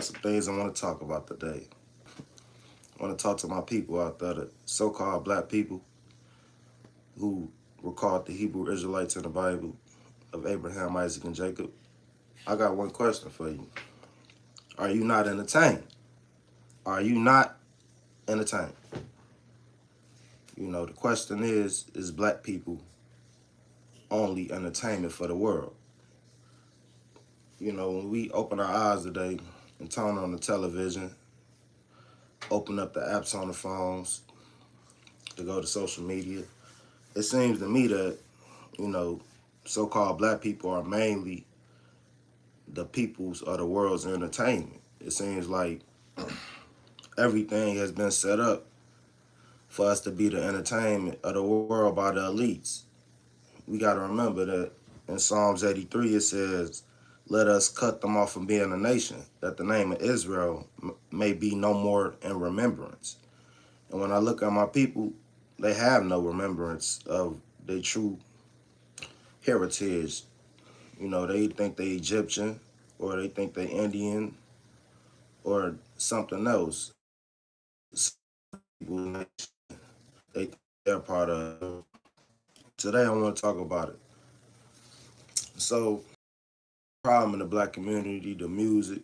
got some things I want to talk about today. I want to talk to my people out there, the so-called black people who were called the Hebrew Israelites in the Bible of Abraham, Isaac, and Jacob. I got one question for you. Are you not entertained? Are you not entertained? The question is black people only entertainment for the world? When we open our eyes today and turn on the television, open up the apps on the phones, to go to social media, it seems to me that, you know, so-called black people are mainly the people's or the world's entertainment. It seems like everything has been set up for us to be the entertainment of the world by the elites. We got to remember that in Psalms 83 it says, let us cut them off from being a nation, that the name of Israel may be no more in remembrance. And when I look at my people, they have no remembrance of their true heritage. They think they Egyptian, or they think they Indian, or something else. They think they're part of. Today I want to talk about it. So, problem in the black community, the music,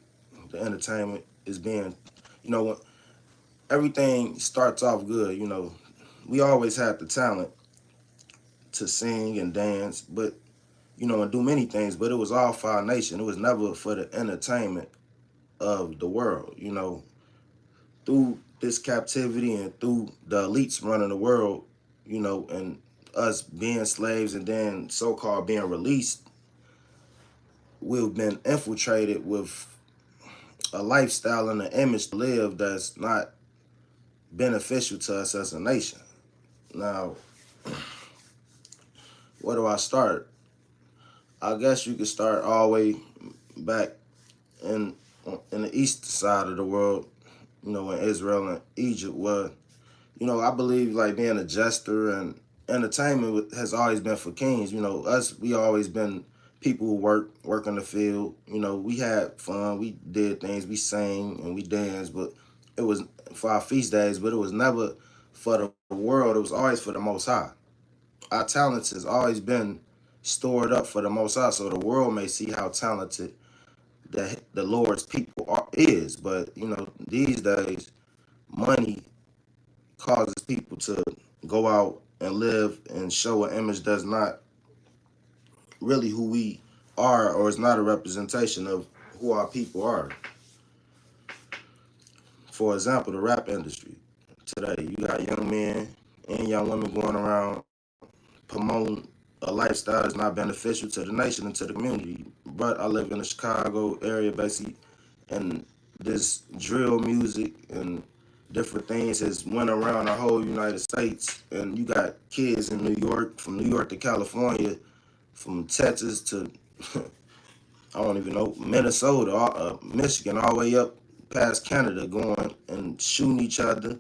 the entertainment is being, when everything starts off good, we always had the talent to sing and dance, but and do many things, but it was all for our nation. It was never for the entertainment of the world. Through this captivity and through the elites running the world, and us being slaves and then so-called being released, we've been infiltrated with a lifestyle and an image to live that's not beneficial to us as a nation. Now, where do I start? I guess you could start all the way back in the east side of the world, in Israel and Egypt, where, I believe like being a jester and entertainment has always been for kings. We always been people who work in the field. We had fun, we did things, we sang and we danced, but it was for our feast days, but it was never for the world. It was always for the Most High. Our talents has always been stored up for the Most High, so the world may see how talented the Lord's people is. But these days, money causes people to go out and live and show an image that's not really who we are, or is not a representation of who our people are. For example, the rap industry today, you got young men and young women going around promoting a lifestyle that's not beneficial to the nation and to the community. But I live in the Chicago area, basically, and this drill music and different things has went around the whole United States. And you got kids in New York, from New York to California, from Texas to I don't even know, Minnesota, Michigan, all the way up past Canada, going and shooting each other,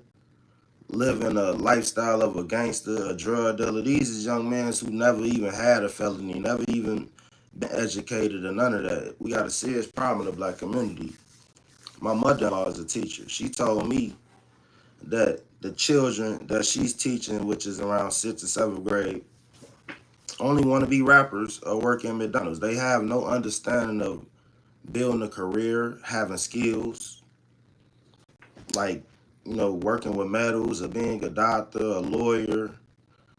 living a lifestyle of a gangster, a drug dealer. These is young men who never even had a felony, never even been educated or none of that. We got a serious problem in the black community. My mother-in-law is a teacher. She told me that the children that she's teaching, which is around 6th or 7th grade, only want to be rappers or work in McDonald's. They have no understanding of building a career, having skills, like, working with metals or being a doctor, a lawyer,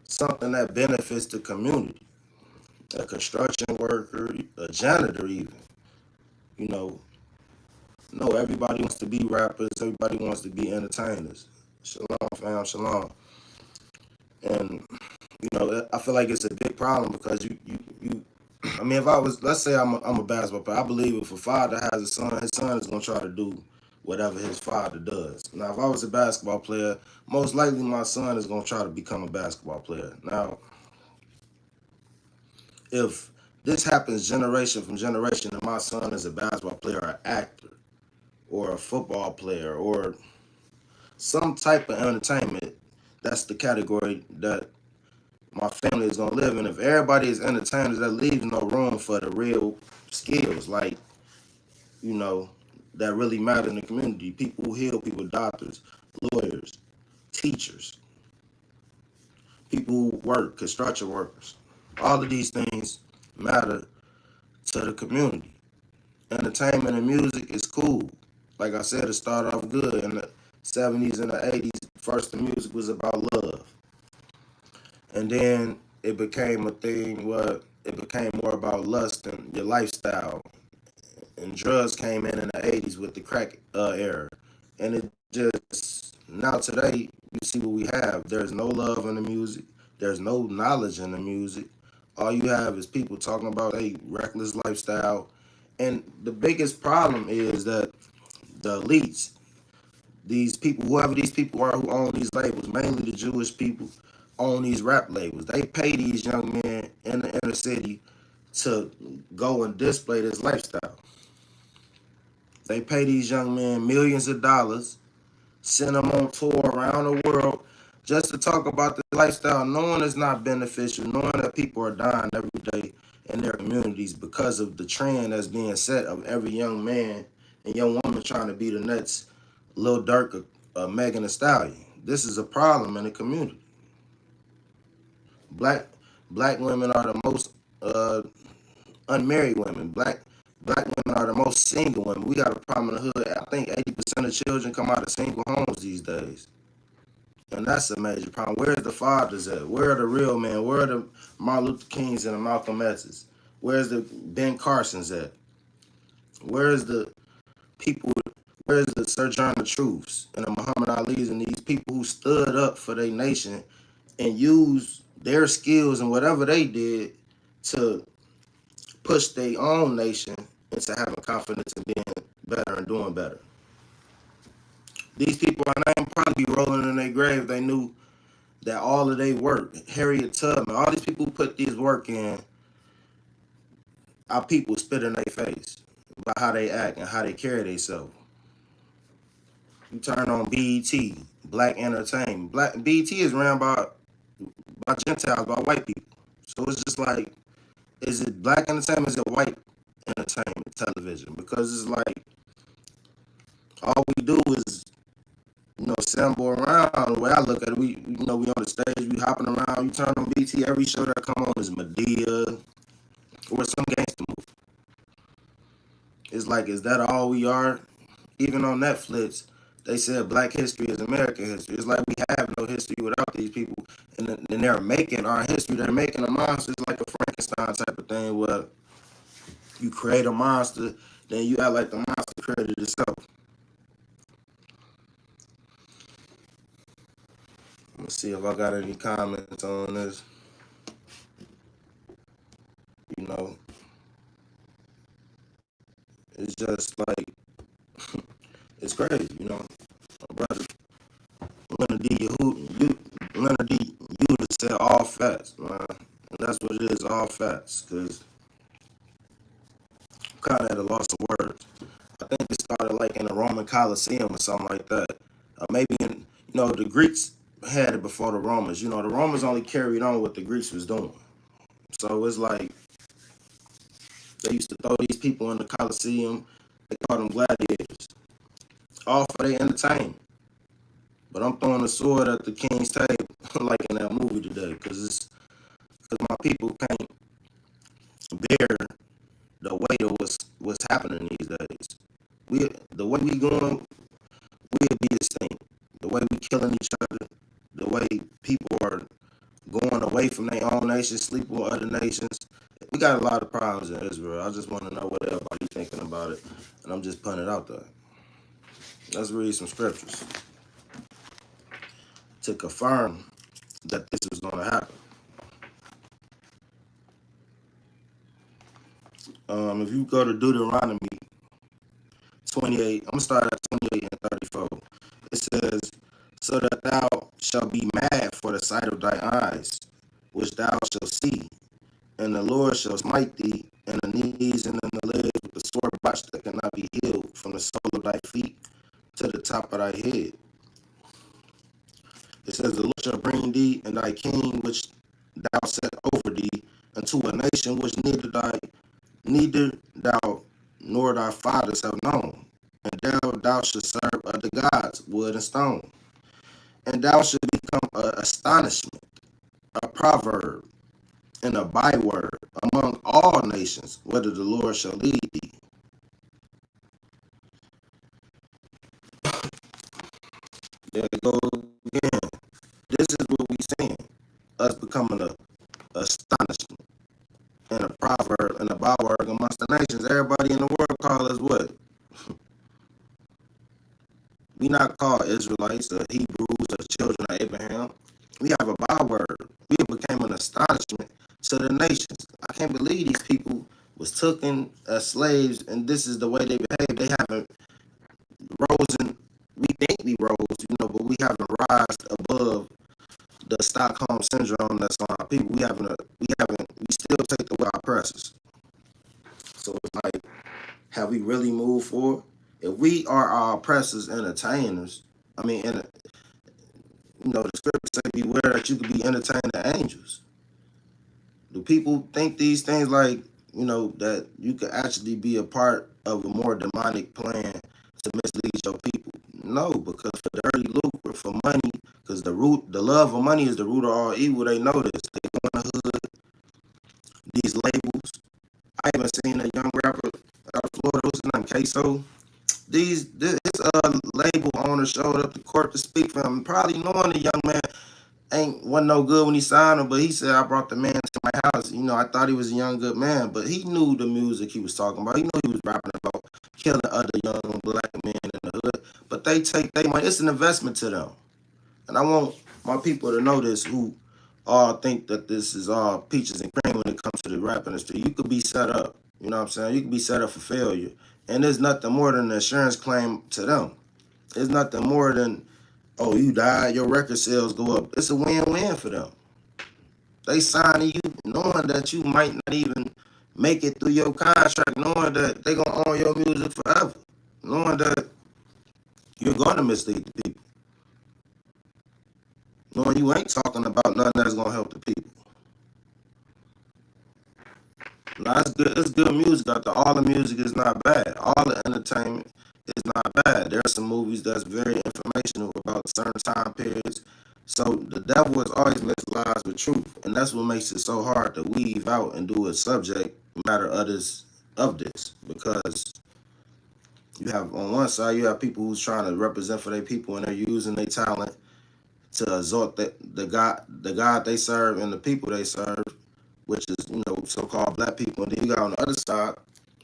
something that benefits the community, a construction worker, a janitor even. You know, no, everybody wants to be rappers, everybody wants to be entertainers. Shalom, fam, shalom. And, I feel like it's a big problem because you I mean, if I was, let's say I'm a basketball player, I believe if a father has a son, his son is going to try to do whatever his father does. Now, if I was a basketball player, most likely my son is going to try to become a basketball player. Now, if this happens generation from generation and my son is a basketball player or an actor or a football player or some type of entertainment, that's the category that my family is going to live in. If everybody is entertainers, that leaves no room for the real skills, like, you know, that really matter in the community. People who heal people, doctors, lawyers, teachers, people who work, construction workers. All of these things matter to the community. Entertainment and music is cool. Like I said, it started off good in the 70s and the 80s. First, the music was about love. And then it became a thing where it became more about lust and your lifestyle. And drugs came in the 80s with the crack era. And it just, now today, you see what we have. There's no love in the music. There's no knowledge in the music. All you have is people talking about a reckless lifestyle. And the biggest problem is that the elites, these people, whoever these people are who own these labels, mainly the Jewish people, own these rap labels. They pay these young men in the inner city to go and display this lifestyle. They pay these young men millions of dollars, send them on tour around the world just to talk about the lifestyle, knowing it's not beneficial, knowing that people are dying every day in their communities because of the trend that's being set of every young man and young woman trying to be the next Lil Durk or Megan Thee Stallion. This is a problem in the community. Black women are the most unmarried women. Black women are the most single women. We got a problem in the hood. I think 80% of children come out of single homes these days. And that's a major problem. Where's the fathers at? Where are the real men? Where are the Martin Luther Kings and the Malcolm X's? Where's the Ben Carsons at? Where's the people? Where's the Sojourner Truths and the Muhammad Ali's and these people who stood up for their nation and used their skills and whatever they did to push their own nation into having confidence and being better and doing better? These people are not probably be rolling in their grave. They knew that all of their work, Harriet Tubman, all these people who put this work in, our people spit in their face about how they act and how they carry themselves. You turn on BET, Black Entertainment. BET is ran by Gentiles, by white people. So it's just like, is it Black Entertainment? Is it white entertainment television? Because it's like, all we do is, sample around. The way I look at it, we on the stage, we hopping around. You turn on BT, every show that come on is Madea or some gangster movie. It's like, is that all we are? Even on Netflix, they said Black history is American history. It's like we have no history without these people, and they're making our history. They're making a monster. It's like a Frankenstein type of thing where you create a monster, then you act like the monster created itself. Let's see if I got any comments on this. It's just like, it's crazy, My brother, Leonard D. Yuta said all facts, man. And that's what it is, all facts, because I'm kind of at a loss of words. I think it started like in the Roman Colosseum or something like that. Maybe the Greeks had it before the Romans. The Romans only carried on what the Greeks was doing. So it's like they used to throw these people in the Colosseum. They called them gladiators, all for their entertainment. But I'm throwing a sword at the king's table, like in that movie today, because my people can't bear the weight of what's happening these days. The way we going, we'll be extinct. The way we killing each other, the way people are going away from their own nation, sleeping with other nations. We got a lot of problems in Israel. I just want to know what everybody's thinking about it, and I'm just putting it out there. Let's read some scriptures to confirm that this was going to happen. If you go to Deuteronomy 28, I'm going to start at 28 and 34. It says, so that thou shalt be mad for the sight of thy eyes, which thou shalt see, and the Lord shall smite thee in the knees and in the legs with the sore botch that cannot be healed from the sole of thy feet to the top of thy head. It says, the Lord shall bring thee and thy king which thou set over thee unto a nation which neither thou nor thy fathers have known, thou should serve other gods, wood and stone. And thou should become an astonishment, a proverb, and a byword among all nations, whether the Lord shall lead thee. There it goes again. This is what we saying. Us becoming a astonishment and a proverb and a byword amongst the nations. Everybody in the world call us what? We not called Israelites or Hebrews or children of Abraham. We have a byword. We became an astonishment to the nations. I can't believe these people was taken as slaves, and this is the way they behave. They haven't risen. We think we rose, but we haven't rised above the Stockholm syndrome that's on our people. We still take the way our oppressors. So it's like, have we really moved forward? If we are our oppressors, entertainers, I mean, the scripture say, beware that you could be entertaining angels. Do people think these things like, that you could actually be a part of a more demonic plan to mislead your people? No, because for dirty lucre, for money, because the love of money is the root of all evil. They know this. They go in the hood, these labels. I even seen a young rapper out of Florida, what's his name, Queso. This label owner showed up to court to speak for him, probably knowing the young man wasn't no good when he signed him, but he said, I brought the man to my house. I thought he was a young, good man, but he knew the music he was talking about. He knew he was rapping about killing other young black men in the hood. But they take their money. It's an investment to them. And I want my people to know this who all think that this is all peaches and cream when it comes to the rap industry. You could be set up. You know what I'm saying? You could be set up for failure. And there's nothing more than an insurance claim to them. There's nothing more than, oh, you died, your record sales go up. It's a win-win for them. They signing you knowing that you might not even make it through your contract, knowing that they gonna own your music forever, knowing that you're gonna mislead the people, knowing you ain't talking about nothing that's gonna help the people. Now it's good. It's good music out there. All the music is not bad. All the entertainment is not bad. There are some movies that's very informational about certain time periods. So the devil is always mixed lies with truth, and that's what makes it so hard to weave out and do a subject matter of this, because you have on one side you have people who's trying to represent for their people, and they're using their talent to exalt the God they serve and the people they serve, which is, so-called black people. And then you got on the other side,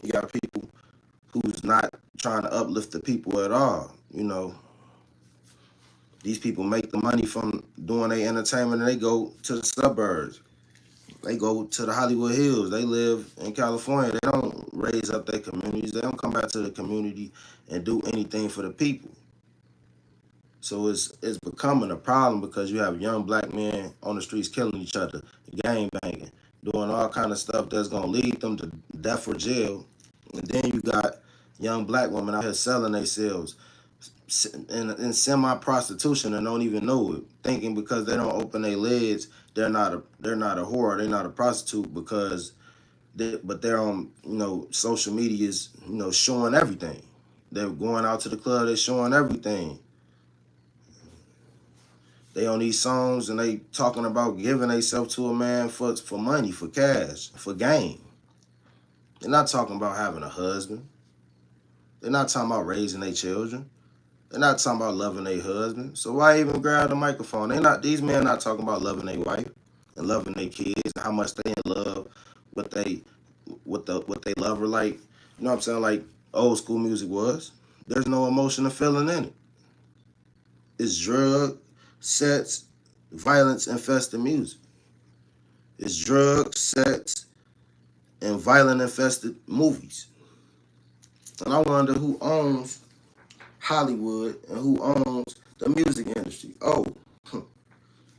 you got people who's not trying to uplift the people at all. These people make the money from doing their entertainment, and they go to the suburbs. They go to the Hollywood Hills. They live in California. They don't raise up their communities. They don't come back to the community and do anything for the people. So it's becoming a problem because you have young black men on the streets killing each other, gang banging, doing all kind of stuff that's gonna lead them to death or jail. And then you got young black women out here selling themselves in semi-prostitution and don't even know it, thinking because they don't open their lids, they're not a whore, they're not a prostitute, because they're on social medias, showing everything. They're going out to the club, they're showing everything. They on these songs and they talking about giving themselves to a man for money, for cash, for gain. They're not talking about having a husband. They're not talking about raising their children. They're not talking about loving their husband. So why even grab the microphone? These men not talking about loving their wife and loving their kids and how much they in love, what they love her like. You know what I'm saying? Like old school music was. There's no emotion or feeling in it. It's drug, sex, violence infested music. It's drugs, sex, and violent infested movies. And I wonder who owns Hollywood and who owns the music industry. Oh,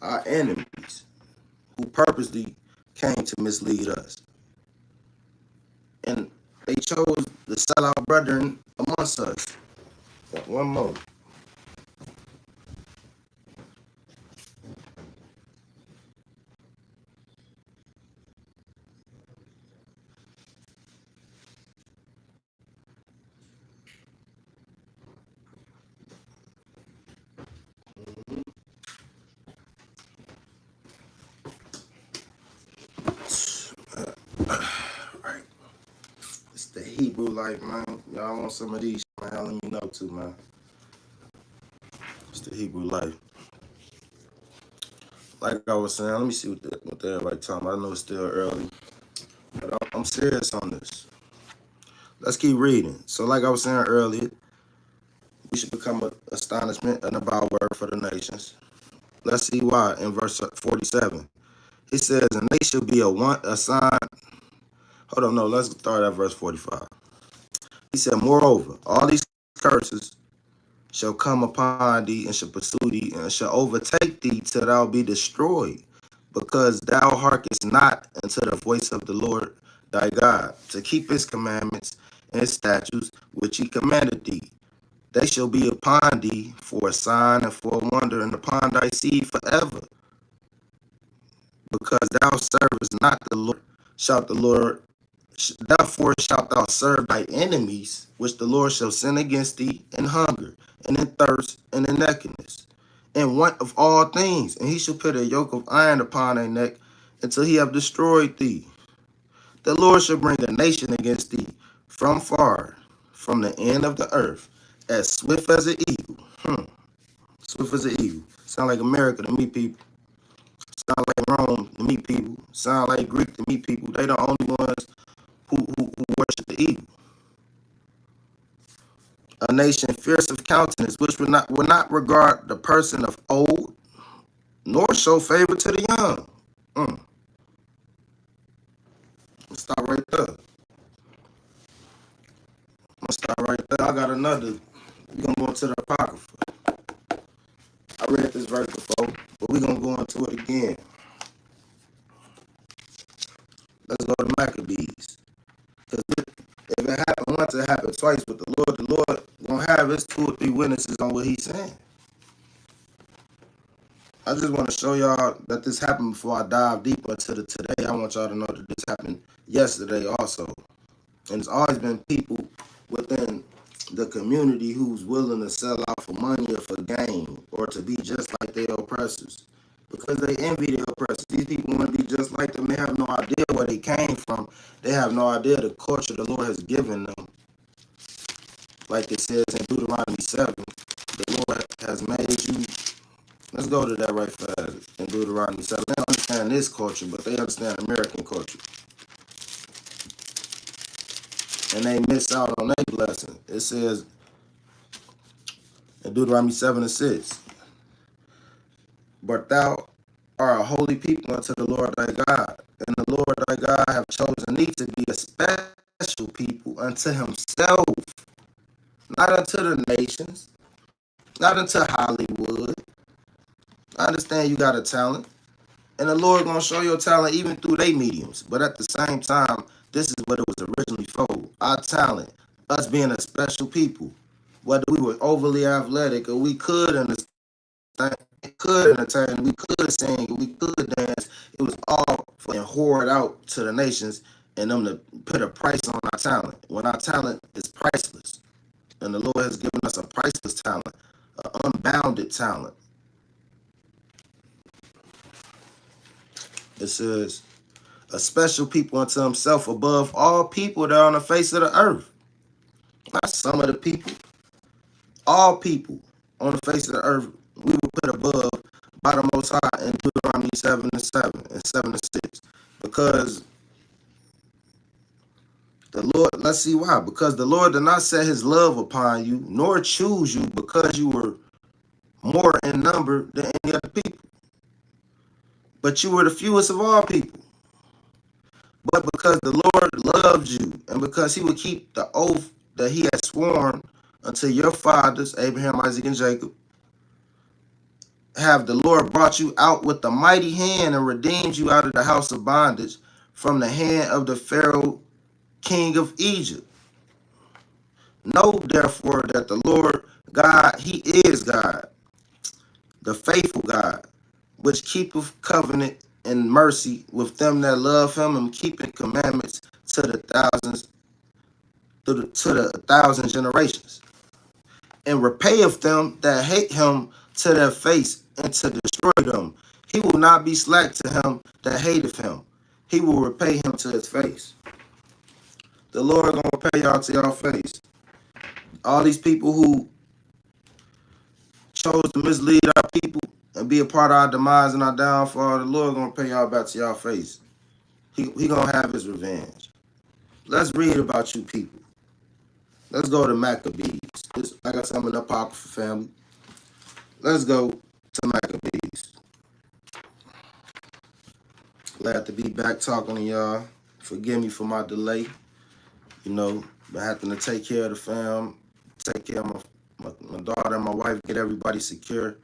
our enemies who purposely came to mislead us. And they chose to sell our brethren amongst us. One more. Hebrew Life, man. Y'all want some of these, man? Let me know too, man. It's the Hebrew Life. Like I was saying, let me see what they're everybody talking about. I know it's still early, but I'm serious on this. Let's keep reading. So like I was saying earlier, we should become an astonishment and a byword for the nations. Let's see why in verse 47. He says, and they shall be a sign. Hold on, no, let's start at verse 45. He said, moreover, all these curses shall come upon thee and shall pursue thee and shall overtake thee till thou be destroyed, because thou hearkenest not unto the voice of the Lord thy God, to keep his commandments and his statutes which he commanded thee. They shall be upon thee for a sign and for a wonder, and upon thy seed forever. Because thou servest not the Lord, shalt the Lord, therefore shalt thou serve thy enemies, which the Lord shall send against thee in hunger, and in thirst, and in nakedness, and want of all things. And he shall put a yoke of iron upon thy neck until he have destroyed thee. The Lord shall bring a nation against thee from far, from the end of the earth, as swift as an eagle. Swift as an eagle. Sound like America to me, people. Sound like Rome to me, people. Sound like Greek to me, people. They the only ones who worship the eagle. A nation fierce of countenance, which will not regard the person of old, nor show favor to the young. Let's stop right there. I got another. We're gonna go into the Apocrypha. I read this verse before, but we're gonna go into it again. Let's go to Maccabees. Because if it happened once, it happened twice with the Lord gonna have his 2 or 3 witnesses on what he's saying. I just want to show y'all that this happened before I dive deeper into the today. I want y'all to know that this happened yesterday also. And it's always been people within the community who's willing to sell out for money or for gain, or to be just like their oppressors, because they envy their oppressors. These people want to be just like them. They have no idea where they came from. They have no idea the culture the Lord has given them. Like it says in Deuteronomy 7, the Lord has made you. Let's go to that right fast in Deuteronomy 7. They don't understand this culture, but they understand American culture. And they miss out on their blessing. It says in Deuteronomy 7:6, but thou art a holy people unto the Lord thy God, and the Lord thy God have chosen thee to be a special people unto himself, not unto the nations, not unto Hollywood. I understand you got a talent, and the Lord gonna show your talent even through their mediums. But at the same time, this is what it was originally for. Our talent, us being a special people, whether we were overly athletic or we could understand, entertain, we could sing, we could dance. It was all for and hoard out to the nations and them to put a price on our talent. When our talent is priceless, and the Lord has given us a priceless talent, an unbounded talent. It says, a special people unto himself above all people that are on the face of the earth. Not some of the people. All people on the face of the earth, we will put above by the Most High in Deuteronomy 7:7 and 7:6. Because the Lord, let's see why. Because the Lord did not set his love upon you, nor choose you because you were more in number than any other people. But you were the fewest of all people. But because the Lord loved you, and because he would keep the oath that he had sworn unto your fathers, Abraham, Isaac, and Jacob, have the Lord brought you out with a mighty hand and redeemed you out of the house of bondage from the hand of the Pharaoh, king of Egypt. Know therefore that the Lord God, he is God, the faithful God, which keepeth covenant and mercy with them that love him and keeping commandments to the thousand generations, and repayeth them that hate him to their face and to destroy them. He will not be slack to him that hateth him. He will repay him to his face. The Lord gonna pay y'all to y'all face. All these people who chose to mislead our people and be a part of our demise and our downfall, the Lord gonna pay y'all back to y'all face. He gonna have his revenge. Let's read about you people. Let's go to Maccabees. I got some in the Apocrypha family. Let's go to Maccabees. Glad to be back talking to y'all. Forgive me for my delay. You know, been having to take care of the fam, take care of my daughter and my wife, get everybody secure.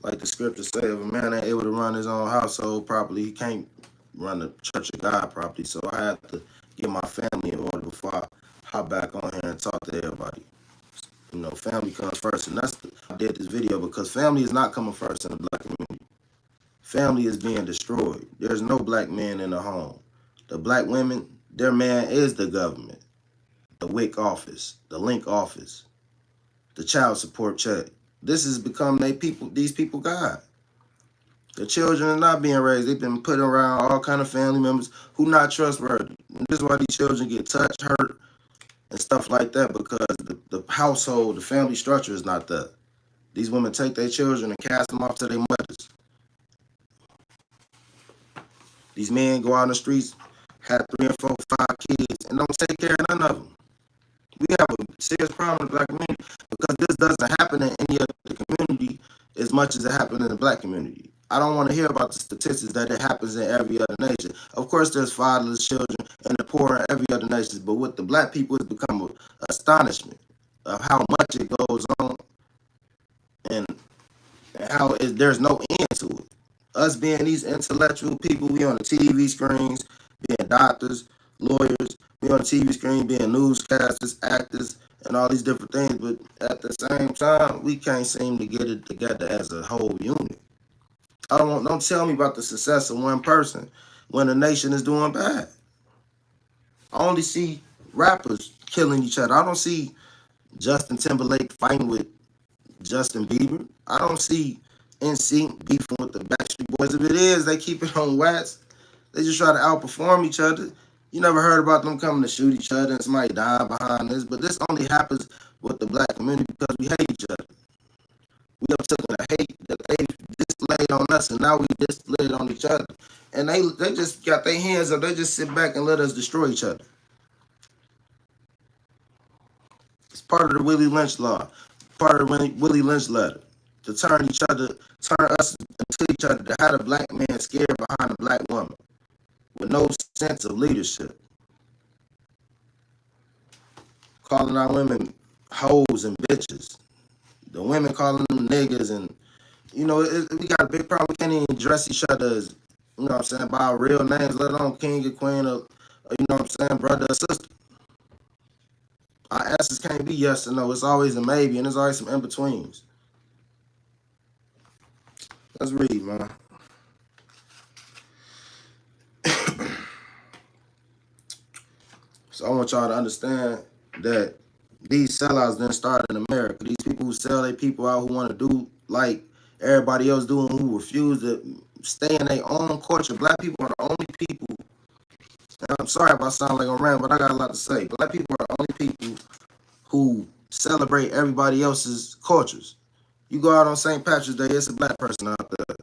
Like the scriptures say, if a man ain't able to run his own household properly, he can't run the church of God properly. So I had to get my family in order before I hop back on here and talk to everybody. You know, family comes first. And I did this video because family is not coming first in the black community. Family is being destroyed. There's no black men in the home. The black women, their man is the government, the WIC office, the link office, the child support check. This has become these people God. The children are not being raised. They've been put around all kind of family members who not trustworthy. And this is why these children get touched, hurt, and stuff like that, because the household, the family structure is not there. These women take their children and cast them off to their mothers. These men go out in the streets, have 3 and 4, 5 kids, and don't take care of none of them. We have a serious problem in the black community because this doesn't happen in any other community as much as it happens in the black community. I don't want to hear about the statistics that it happens in every other nation. Of course, there's fatherless children and the poor in every other nation, but with the black people, it's become an astonishment of how much it goes on and how there's no end to it. Us being these intellectual people, we on the TV screens, being doctors, lawyers, we on the TV screen being newscasters, actors, and all these different things, but at the same time, we can't seem to get it together as a whole unit. Don't tell me about the success of one person when the nation is doing bad. I only see rappers killing each other. I don't see Justin Timberlake fighting with Justin Bieber. I don't see NSYNC beefing with the Backstreet Boys. If it is, they keep it on wax. They just try to outperform each other. You never heard about them coming to shoot each other and somebody dying behind this, but this only happens with the black community because we hate each other. We have taken the hate that they displayed on us, and now we display it on each other. And they just got their hands up. They just sit back and let us destroy each other. It's part of the Willie Lynch law, part of the Willie Lynch letter, to turn us into each other, to have a black man scared behind a black woman with no sense of leadership. Calling our women hoes and bitches. The women calling them niggas, and you know, we got a big problem. We can't even address each other as, you know what I'm saying, by our real names, let alone king or queen or you know what I'm saying, brother or sister. Our answers can't be yes or no. It's always a maybe, and there's always some in-betweens. Let's read, man. So I want y'all to understand that these sellouts didn't start in America. These people who sell their people out, who want to do like everybody else doing, who refuse to stay in their own culture. Black people are the only people, and I'm sorry if I sound like I'm ranting, but I got a lot to say. Black people are the only people who celebrate everybody else's cultures. You go out on St. Patrick's Day, it's a black person out there.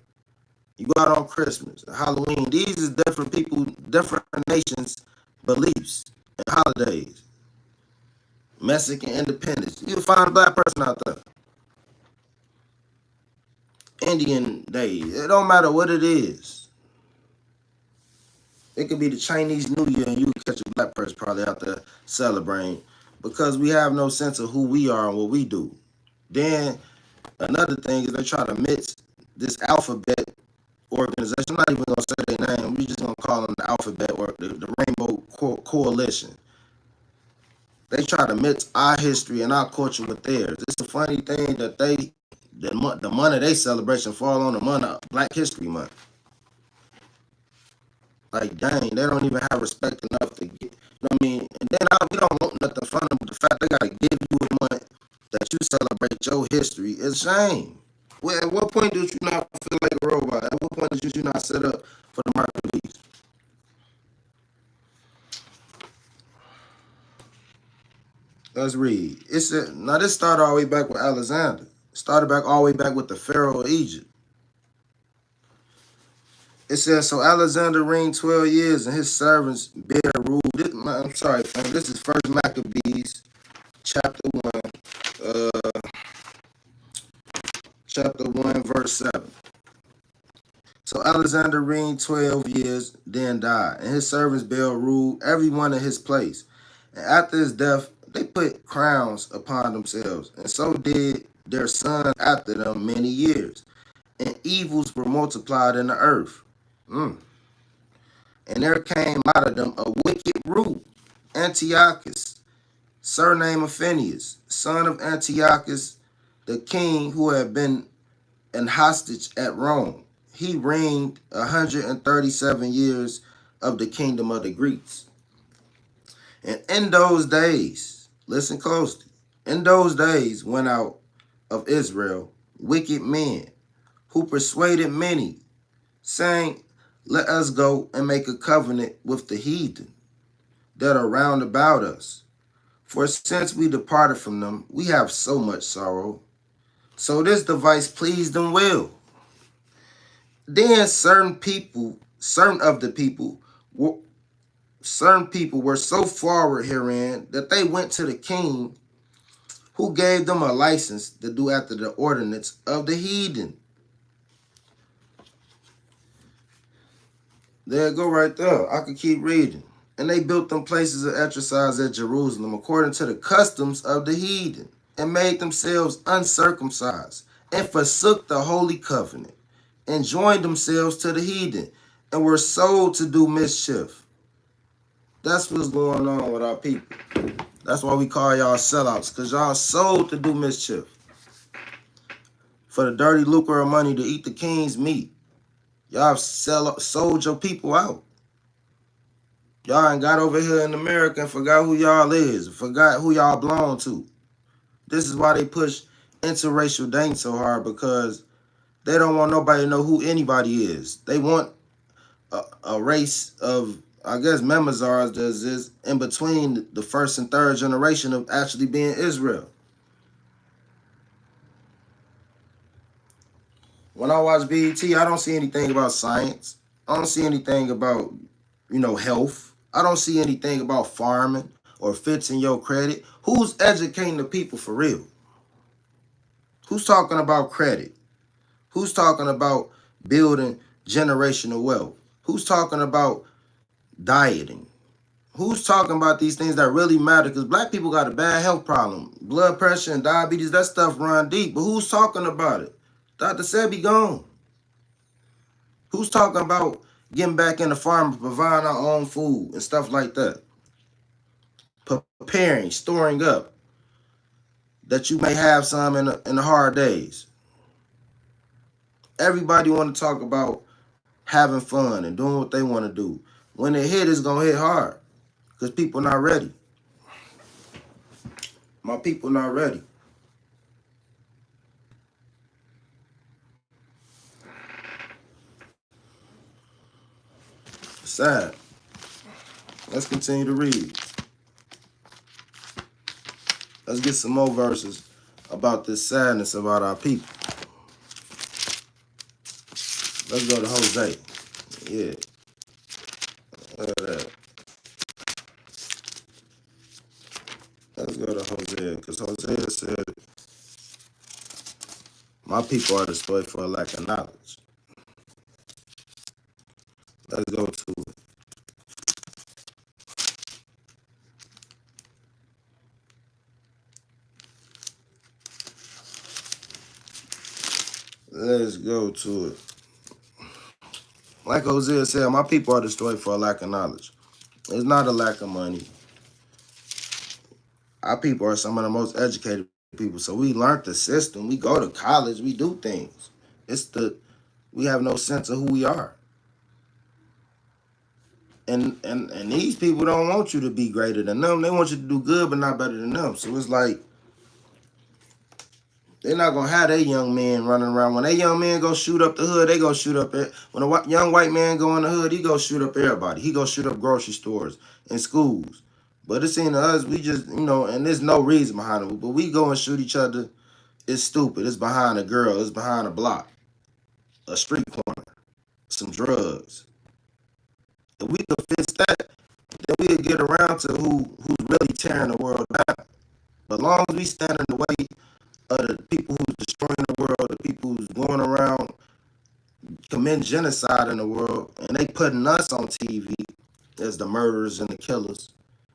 You go out on Christmas, Halloween. These is different people, different nations' beliefs and holidays. Mexican independence. You'll find a black person out there. Indian Day. It don't matter what it is. It could be the Chinese New Year and you would catch a black person probably out there celebrating because we have no sense of who we are and what we do. Then another thing is they try to mix this alphabet organization. I'm not even going to say their name. We're just going to call them the alphabet or the Rainbow Coalition. They try to mix our history and our culture with theirs. It's a funny thing that the money they celebration fall on the money of Black History Month. Like, dang, they don't even have respect enough to get, you know what I mean? And then we don't want nothing from them, but the fact they got to give you a month that you celebrate your history is a shame. Well, at what point did you not feel like a robot? At what point did you not set up for the market of beast? Let's read. It said, now this started all the way back with Alexander. Started back all the way back with the Pharaoh of Egypt. It says, so Alexander reigned 12 years and his servants bare rule. I'm sorry, this is First Maccabees, chapter 1, verse 7. So Alexander reigned 12 years, then died, and his servants bare rule, every one in his place. And after his death, they put crowns upon themselves, and so did their sons after them many years. And evils were multiplied in the earth. And there came out of them a wicked root, Antiochus, surname of Phineas, son of Antiochus, the king who had been an hostage at Rome. He reigned 137 years of the kingdom of the Greeks. And in those days, listen closely, in those days went out of Israel wicked men who persuaded many, saying, let us go and make a covenant with the heathen that are round about us. For since we departed from them, we have so much sorrow. So this device pleased them well. Then certain of the people were so forward herein that they went to the king, who gave them a license to do after the ordinance of the heathen. There it go right there. I could keep reading. And they built them places of exercise at Jerusalem according to the customs of the heathen, and made themselves uncircumcised, and forsook the holy covenant, and joined themselves to the heathen, and were sold to do mischief. That's what's going on with our people. That's why we call y'all sellouts, because y'all sold to do mischief. For the dirty lucre of money to eat the king's meat. Y'all sold your people out. Y'all ain't got over here in America and forgot who y'all is, forgot who y'all belong to. This is why they push interracial dating so hard, because they don't want nobody to know who anybody is. They want a race of, I guess, Memazars does this, in between the first and third generation of actually being Israel. When I watch BET, I don't see anything about science. I don't see anything about, health. I don't see anything about farming or fixing your credit. Who's educating the people for real? Who's talking about credit? Who's talking about building generational wealth? Who's talking about dieting? Who's talking about these things that really matter? Because black people got a bad health problem. Blood pressure and diabetes, that stuff run deep. But who's talking about it? Dr. Sebi gone. Who's talking about getting back in the farm, providing our own food and stuff like that? Preparing, storing up, that you may have some in the hard days. Everybody want to talk about having fun and doing what they want to do. When it hit, it's going to hit hard, because people not ready. My people not ready. Sad. Let's continue to read. Let's get some more verses about this sadness about our people. Let's go to Hosea. Yeah. Look at that. Let's go to Hosea, because Hosea said, my people are destroyed for a lack of knowledge. Let's go to it. Let's go to it. Like Hosea said, my people are destroyed for a lack of knowledge. It's not a lack of money. Our people are some of the most educated people. So we learned the system. We go to college. We do things. We have no sense of who we are. And these people don't want you to be greater than them. They want you to do good, but not better than them. So it's like, they're not going to have their young men running around. When they young men go shoot up the hood, they go shoot up it. When a young white man go in the hood, he go shoot up everybody. He go shoot up grocery stores and schools. But it seems to us, we just, and there's no reason behind it. But we go and shoot each other. It's stupid. It's behind a girl. It's behind a block, a street corner, some drugs. If we could fix that, then we could get around to who's really tearing the world down. But as long as we stand in the way of the people who's destroying the world, the people who's going around committing genocide in the world, and they putting us on TV as the murderers and the killers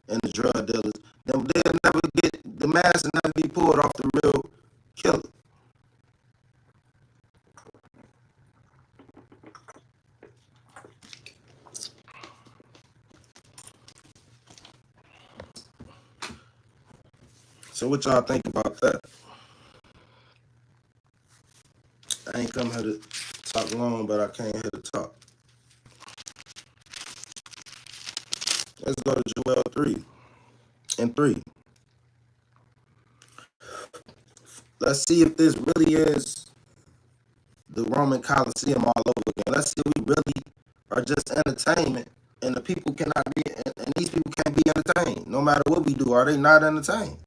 and the drug dealers, then they'll never get the mask and never be pulled off the real killer. So what y'all think about that? I ain't come here to talk long, but I came here to talk. Let's go to Joel 3:3. Let's see if this really is the Roman Coliseum all over again. Let's see if we really are just entertainment, and the people cannot be, and these people can't be entertained. No matter what we do, are they not entertained?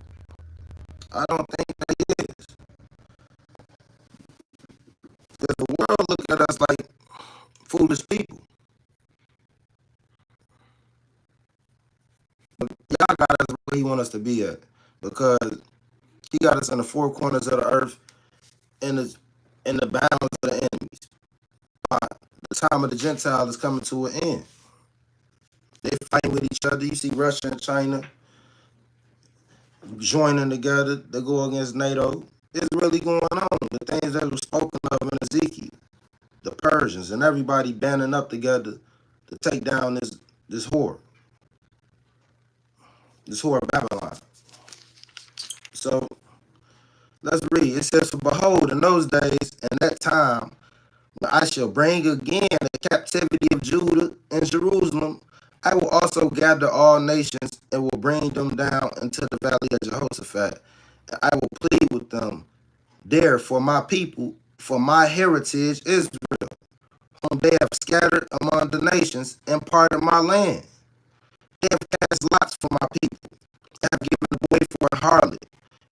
I don't think they is. Because the world look at us like foolish people. But y'all got us where he want us to be at. Because he got us in the four corners of the earth in the balance of the enemies. The time of the Gentiles is coming to an end. They fight with each other. You see Russia and China joining together to go against NATO. It's really going on. The things that were spoken of in Ezekiel, the Persians, and everybody banding up together to take down this whore Babylon. So let's read. It says, "For behold, in those days and that time, when I shall bring again the captivity of Judah and Jerusalem, I will also gather all nations and will bring them down into the valley of Jehoshaphat. And I will plead with them there for my people, for my heritage Israel, whom they have scattered among the nations, and parted my land. They have cast lots for my people, and have given the boy for a harlot,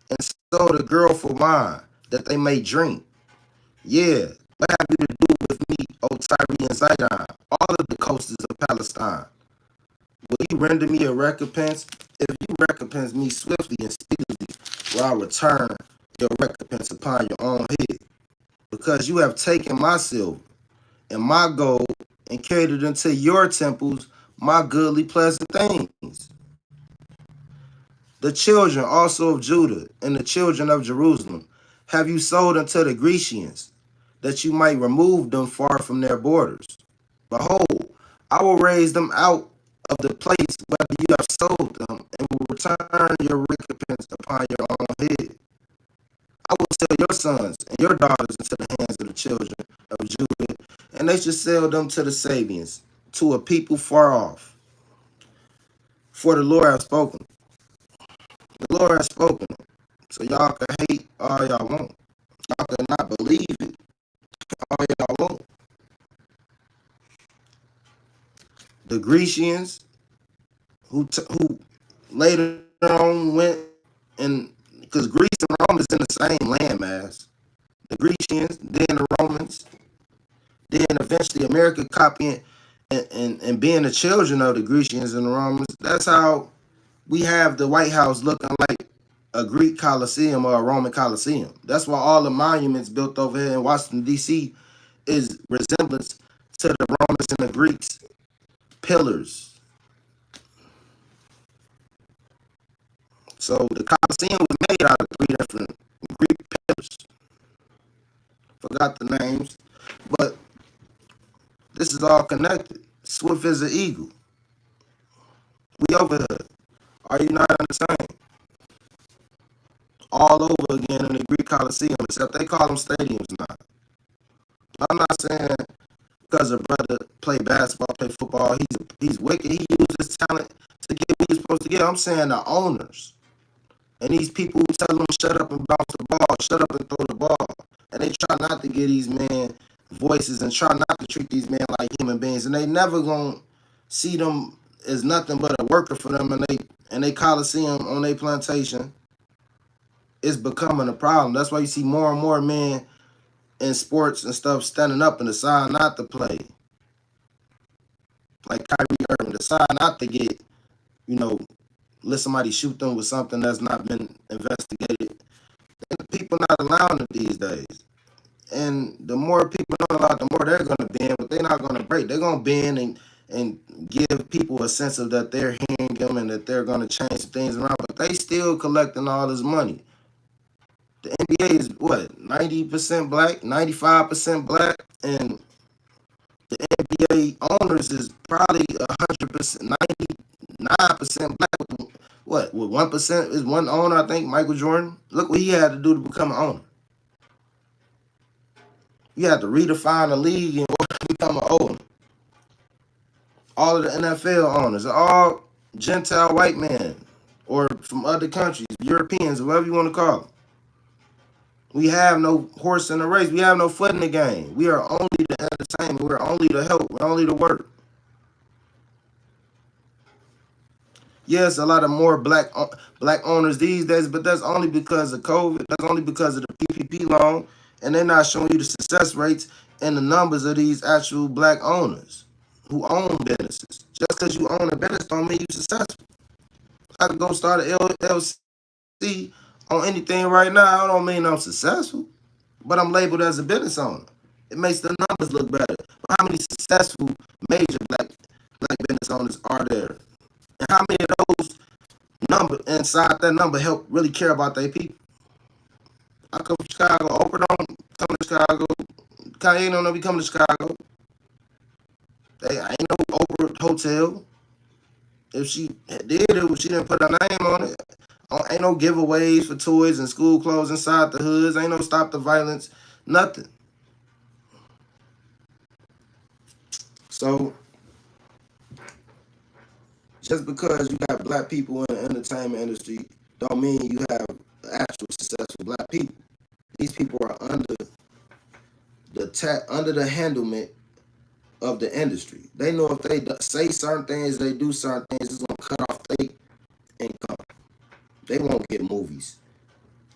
and sold a girl for wine, that they may drink. Yeah, what have you to do with me, O Tyre and Zidon, all of the coasts of Palestine? Will you render me a recompense? If you recompense me swiftly and speedily, will I return your recompense upon your own head? Because you have taken my silver and my gold and carried it into your temples, my goodly pleasant things. The children also of Judah and the children of Jerusalem have you sold unto the Grecians, that you might remove them far from their borders. Behold, I will raise them out of the place where you have sold them, and will return your recompense upon your own head. I will sell your sons and your daughters into the hands of the children of Judah, and they shall sell them to the Sabians, to a people far off. For the Lord has spoken. The Lord has spoken. So y'all can hate all y'all want. Y'all can not believe it all y'all want. The Grecians, who later on went, and because Greece and Rome is in the same landmass. The Grecians, then the Romans, then eventually America copying and being the children of the Grecians and the Romans. That's how we have the White House looking like a Greek Colosseum or a Roman Colosseum. That's why all the monuments built over here in Washington, D.C. is resemblance to the Romans and the Greeks pillars. So the Colosseum was made out of three different Greek pillars. Forgot the names, but this is all connected. Swift as an eagle. We over here. Are you not understanding? All over again in the Greek Colosseum, except they call them stadiums now. I'm not saying because a brother play basketball, play football, he's wicked. He used his talent to get what he's supposed to get. I'm saying the owners and these people who tell them shut up and bounce the ball, shut up and throw the ball, and they try not to give these men voices and try not to treat these men like human beings, and they never gonna see them is nothing but a worker for them, and they coliseum on their plantation is becoming a problem. That's why you see more and more men in sports and stuff standing up and decide not to play. Like Kyrie Irving decide not to get, let somebody shoot them with something that's not been investigated. And people not allowing it these days. And the more people don't allow, the more they're going to bend, but they're not going to break. They're going to bend and give people a sense of that they're hearing them and that they're going to change things around. But they still collecting all this money. The NBA is what, 90% black, 95% black, and the NBA owners is probably 100%, 99% black. With 1% is one owner, I think, Michael Jordan. Look what he had to do to become an owner. You had to redefine the league in order to become an owner. All of the NFL owners are all Gentile white men or from other countries, Europeans, whatever you want to call them. We have no horse in the race. We have no foot in the game. We are only the entertainment. We're only the help. We're only the work. Yes, a lot of more black owners these days, but that's only because of COVID. That's only because of the PPP loan, and they're not showing you the success rates and the numbers of these actual black owners who own businesses. Just because you own a business don't mean you're successful. I could go start an LLC on anything right now. I don't mean I'm successful, but I'm labeled as a business owner. It makes the numbers look better. But how many successful major black business owners are there? And how many of those number inside that number help really care about their people? I come from Chicago. Oprah don't come to Chicago. Kanye don't be coming to Chicago. Ain't no Oprah hotel. If she did it, she didn't put her name on it. Ain't no giveaways for toys and school clothes inside the hoods. Ain't no stop the violence. Nothing. So just because you got black people in the entertainment industry don't mean you have actual successful black people. These people are under the handlement of the industry. They know if they say certain things, they do certain things, it's going to cut off their income. They won't get movies.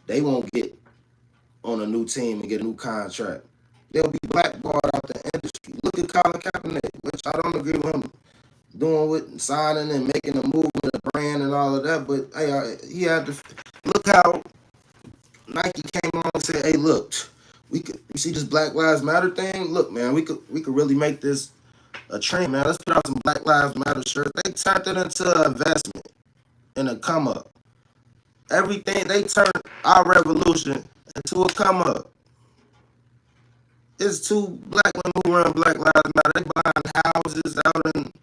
They won't get on a new team and get a new contract. They'll be blackballed out the industry. Look at Colin Kaepernick, which I don't agree with him doing with signing and making a move with a brand and all of that, but hey, he had to look how Nike came on and said, "Hey, look, you see this Black Lives Matter thing? Look, man, we could really make this a trend, man. Let's put out some Black Lives Matter shirts." They turned it into an investment and a come up. Everything they turned our revolution into a come up. It's two black women who run Black Lives Matter. They buying houses out in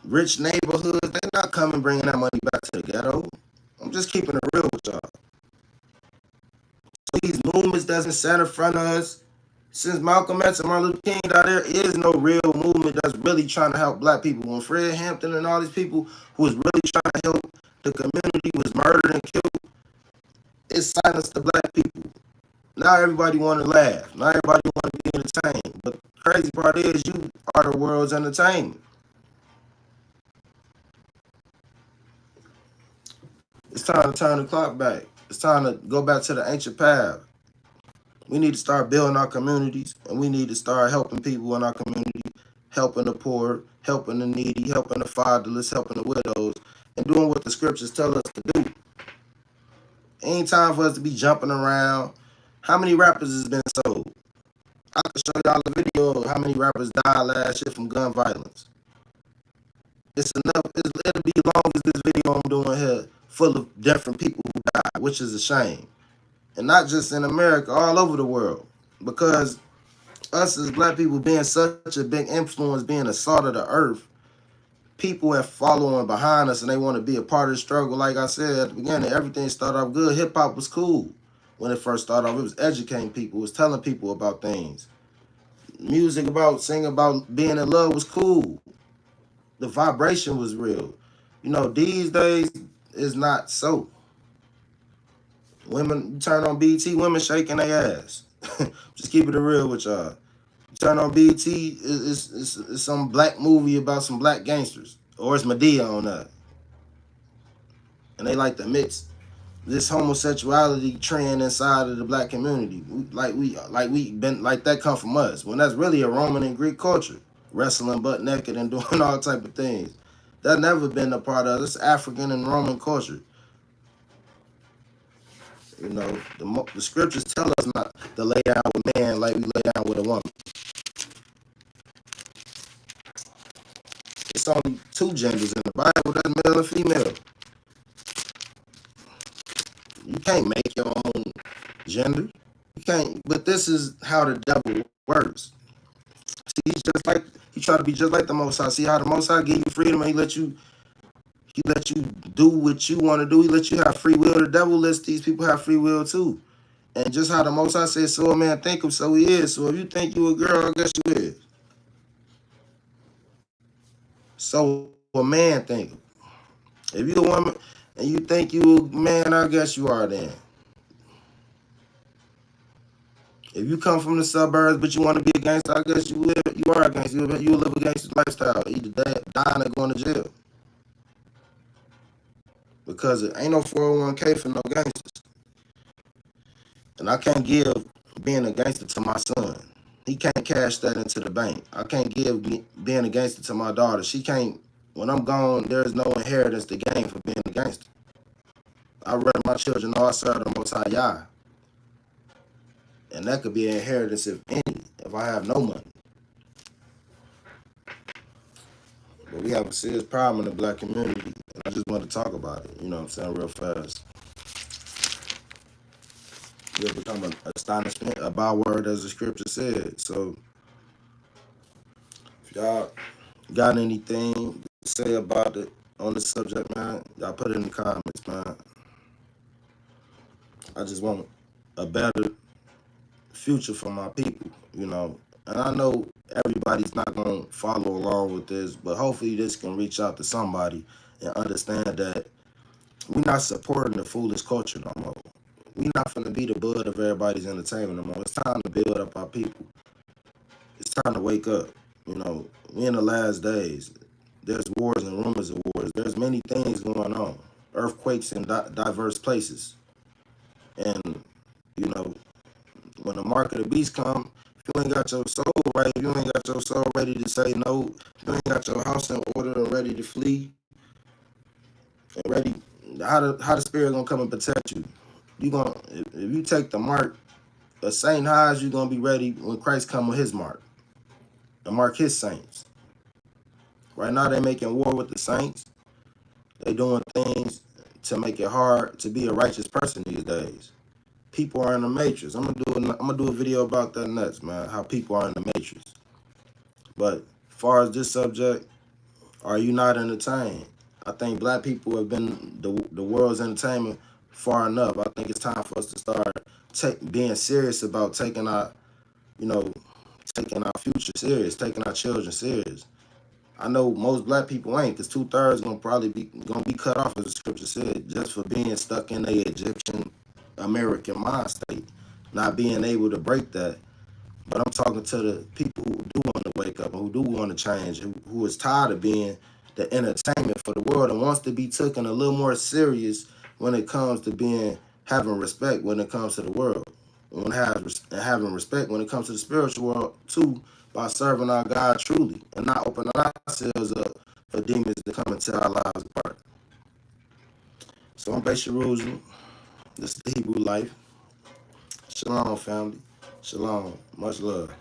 rich neighborhoods. They're not coming bringing that money back to the ghetto. I'm just keeping it real with y'all. So these movements that's been set in front of us since Malcolm X and Martin Luther King, there is no real movement that's really trying to help black people. When Fred Hampton and all these people who was really trying to help the community was murdered and killed, it silenced the black people. Now everybody want to laugh. Now everybody want to be entertained. But the crazy part is you are the world's entertainment. It's time to turn the clock back. It's time to go back to the ancient path. We need to start building our communities, and we need to start helping people in our community, helping the poor, helping the needy, helping the fatherless, helping the widows, and doing what the scriptures tell us to do. Ain't time for us to be jumping around. How many rappers has been sold? I can show y'all a video of how many rappers died last year from gun violence. It's enough. It'll be long as this video I'm doing here, full of different people who died, which is a shame. And not just in America, all over the world. Because us as black people being such a big influence, being the salt of the earth, people are following behind us and they want to be a part of the struggle. Like I said at the beginning, everything started off good. Hip hop was cool when it first started off. It was educating people. It was telling people about things. Music about, singing about being in love was cool. The vibration was real. These days is not so. Women turn on BT, women shaking their ass. Just keep it real with y'all. Turn on BT, it's some black movie about some black gangsters. or it's Medea on that. And they like to mix this homosexuality trend inside of the black community. We been like that come from us. When that's really a Roman and Greek culture. Wrestling butt naked and doing all type of things. That's never been a part of this African and Roman culture. You know, the scriptures tell us not to lay down with man like we lay down with a woman. It's only two genders in the Bible, that's male and female. You can't make your own gender. You can't, but this is how the devil works. See, he try to be just like the Most High. See how the Most High give you freedom and he let you do what you want to do. He let you have free will. The devil lets these people have free will too. And just how the Most High says, so a man think him, so he is. So if you think you a girl, I guess you is. So a man think him. If you a woman and you think you a man, I guess you are then. If you come from the suburbs but you want to be a gangster, I guess you are a gangster. You live a gangster lifestyle. Either dying or going to jail. Because it ain't no 401k for no gangsters. And I can't give being a gangster to my son. He can't cash that into the bank. I can't give being a gangster to my daughter. She can't, when I'm gone, there's no inheritance to gain for being a gangster. I rather my children know I serve the Most High Yah. And that could be an inheritance, if any, if I have no money. But we have a serious problem in the black community. And I just want to talk about it, you know what I'm saying, real fast. You'll become an astonishment, a byword, as the scripture said. So, if y'all got anything to say about it on the subject, man, y'all put it in the comments, man. I just want a better future for my people, you know. And I know everybody's not going to follow along with this, but hopefully this can reach out to somebody and understand that we're not supporting the foolish culture no more. We're not going to be the bud of everybody's entertainment no more. It's time to build up our people. It's time to wake up. You know, we're in the last days. There's wars and rumors of wars. There's many things going on. Earthquakes in diverse places. And, you know, when the mark of the beast come, if you ain't got your soul right, if you ain't got your soul ready to say no, if you ain't got your house in order and ready to flee, and ready, how the spirit gonna come and protect you? You gonna, if you take the mark of Saint Hajj, you're gonna be ready when Christ come with his mark, and mark his saints. Right now they making war with the saints. They doing things to make it hard to be a righteous person these days. People are in the matrix. I'm gonna do a video about that next, man. How people are in the matrix. But as far as this subject, are you not entertained? I think black people have been the world's entertainment far enough. I think it's time for us to start being serious about taking our future serious, taking our children serious. I know most black people ain't, because 2/3 gonna be cut off, as the scripture said, just for being stuck in a Egyptian American mind state, not being able to break that. But I'm talking to the people who do want to wake up, and who do want to change, who is tired of being the entertainment for the world and wants to be taken a little more serious when it comes to having respect when it comes to the world, and having respect when it comes to the spiritual world too, by serving our God truly and not opening ourselves up for demons to come and tear our lives apart. So I'm Base Jerusalem. This is the Hebrew Life. Shalom, family. Shalom. Much love.